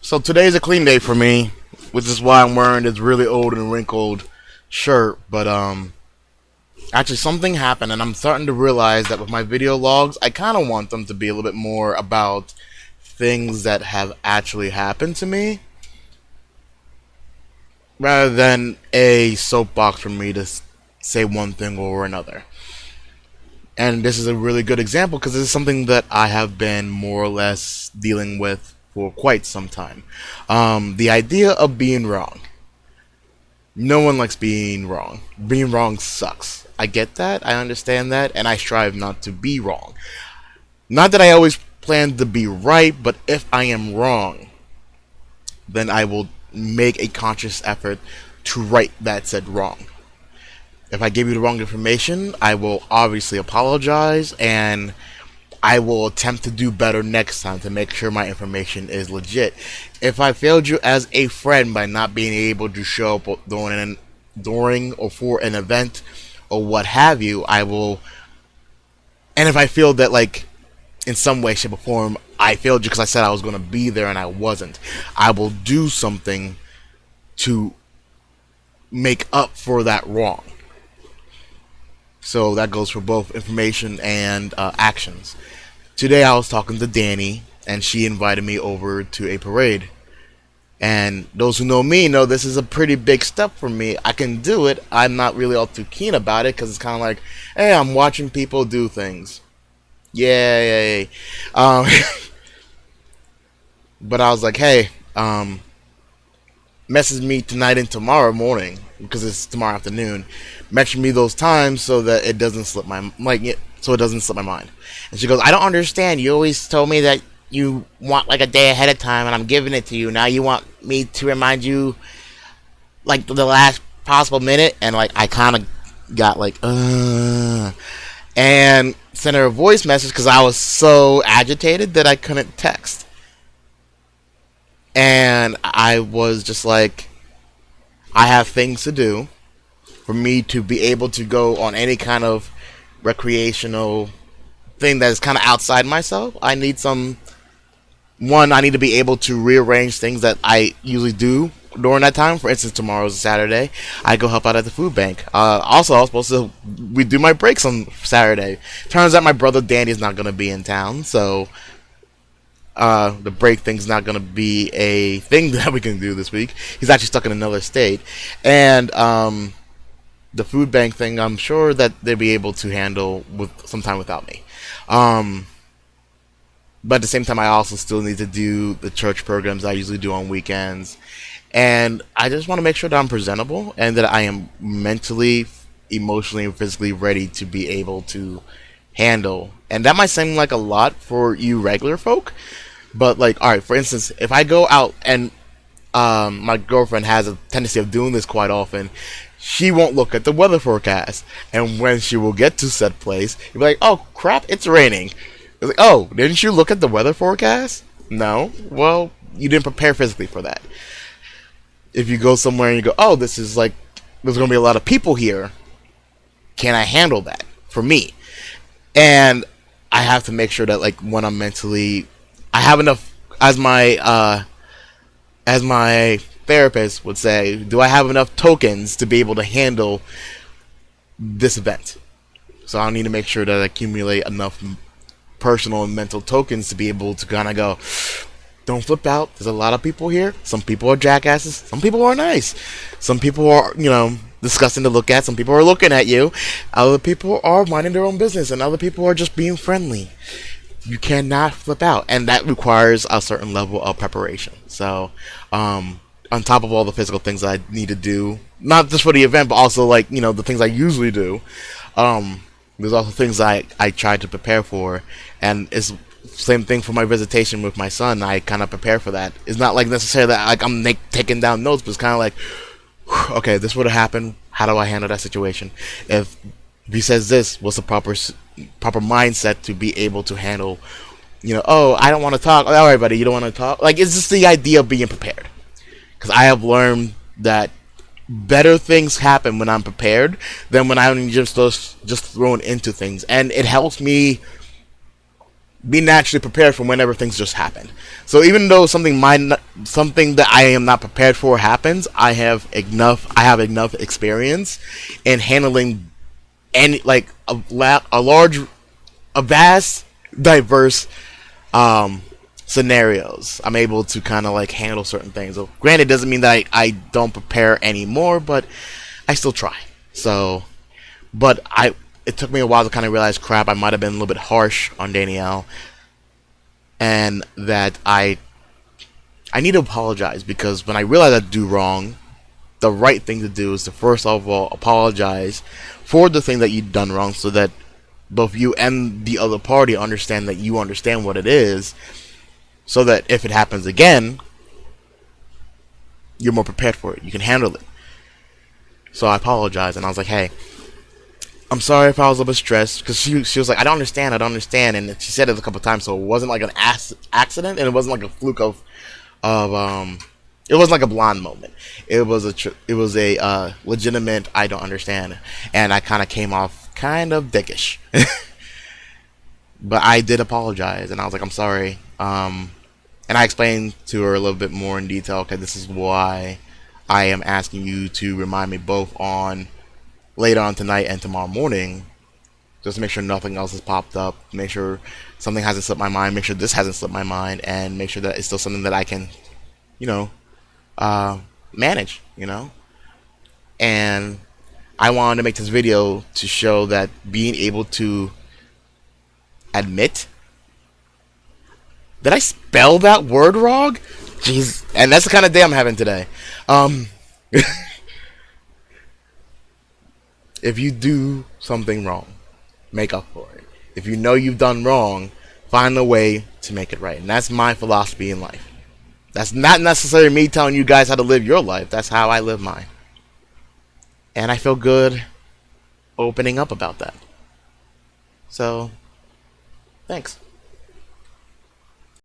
So today's a clean day for me, which is why I'm wearing this really old and wrinkled shirt. But actually something happened, and I'm starting to realize that with my video logs, I kind of want them to be a little bit more about things that have actually happened to me, rather than a soapbox for me to say one thing or another. And this is a really good example because this is something that I have been more or less dealing with for quite some time. The idea of being wrong. No one likes being wrong. Being wrong sucks. I get that, I understand that, and I strive not to be wrong. Not that I always plan to be right, but if I am wrong, then I will make a conscious effort to right that said wrong. If I give you the wrong information, I will obviously apologize, and I will attempt to do better next time to make sure my information is legit. If I failed you as a friend by not being able to show up during or for an event or what have you, I will. And if I feel that, like, in some way, shape, or form, I failed you because I said I was going to be there and I wasn't, I will do something to make up for that wrong. So that goes for both information and actions. Today I was talking to Danny, and she invited me over to a parade. And those who know me know this is a pretty big step for me. I can do it. I'm not really all too keen about it because it's kind of like, hey, I'm watching people do things. Yay. But I was like, hey, message me tonight and tomorrow morning because it's tomorrow afternoon. Mention me those times so that it doesn't slip my so it doesn't slip my mind. And she goes, I don't understand. You always told me that you want like a day ahead of time, and I'm giving it to you. Now you want me to remind you like the last possible minute, and like I kind of got like and sent her a voice message because I was so agitated that I couldn't text. And I was just like, I have things to do. For me to be able to go on any kind of recreational thing that is kind of outside myself, I need I need to be able to rearrange things that I usually do during that time. For instance, tomorrow's Saturday. I go help out at the food bank. Also, I was supposed to redo my breaks on Saturday. Turns out my brother Danny is not going to be in town, so the break thing's not going to be a thing that we can do this week. He's actually stuck in another state. And the food bank thing, I'm sure that they'll be able to handle with some time without me. But at the same time, I also still need to do the church programs I usually do on weekends. And I just want to make sure that I'm presentable and that I am mentally, emotionally, and physically ready to be able to handle. And that might seem like a lot for you regular folk, but like, alright, for instance, if I go out and my girlfriend has a tendency of doing this quite often, she won't look at the weather forecast, and when she will get to said place, you'll be like, oh crap, it's raining. It's like, oh, didn't you look at the weather forecast? No. Well, you didn't prepare physically for that. If you go somewhere and you go, oh, there's going to be a lot of people here, can I handle that for me? And I have to make sure that, like, when I'm mentally, I have enough, as my therapist would say, do I have enough tokens to be able to handle this event? So I need to make sure that I accumulate enough personal and mental tokens to be able to kind of go, don't flip out. There's a lot of people here. Some people are jackasses. Some people are nice. Some people are, disgusting to look at. Some people are looking at you. Other people are minding their own business, and other people are just being friendly. You cannot flip out, and that requires a certain level of preparation. So, on top of all the physical things I need to do, not just for the event, but also like the things I usually do. There's also things I try to prepare for, and it's same thing for my visitation with my son. I kind of prepare for that. It's not like necessarily that like I'm taking down notes, but it's kind of like, okay, this would have happened. How do I handle that situation? If he says this, what's the proper mindset to be able to handle? Oh, I don't want to talk. All right, buddy, you don't want to talk. Like, it's just the idea of being prepared. Because I have learned that better things happen when I'm prepared than when I'm just thrown into things, and it helps me be naturally prepared for whenever things just happen. So even though something that I am not prepared for happens, I have enough experience in handling any like a vast, diverse scenarios. I'm able to kind of like handle certain things. So, granted, it doesn't mean that I don't prepare anymore, but I still try. So, but it took me a while to kind of realize, crap, I might have been a little bit harsh on Danielle, and that I need to apologize, because when I realized I do wrong, the right thing to do is to first of all apologize for the thing that you've done wrong, so that both you and the other party understand that you understand what it is, so that if it happens again, you're more prepared for it. You can handle it. So I apologized, and I was like, hey, I'm sorry if I was a little bit stressed, because she was like, I don't understand, and she said it a couple times, so it wasn't like an accident, and it wasn't like a fluke it wasn't like a blonde moment. It was a legitimate I don't understand, and I kind of came off kind of dickish. But I did apologize, and I was like, I'm sorry. And I explained to her a little bit more in detail, okay, this is why I am asking you to remind me both on later on tonight and tomorrow morning, just to make sure nothing else has popped up, make sure something hasn't slipped my mind, make sure this hasn't slipped my mind, and make sure that it's still something that I can, you know, manage, And I wanted to make this video to show that being able to admit. Did I spell that word wrong? Jeez. And that's the kind of day I'm having today. If you do something wrong, make up for it. If you know you've done wrong, find a way to make it right. And that's my philosophy in life. That's not necessarily me telling you guys how to live your life. That's how I live mine. And I feel good opening up about that. So, thanks.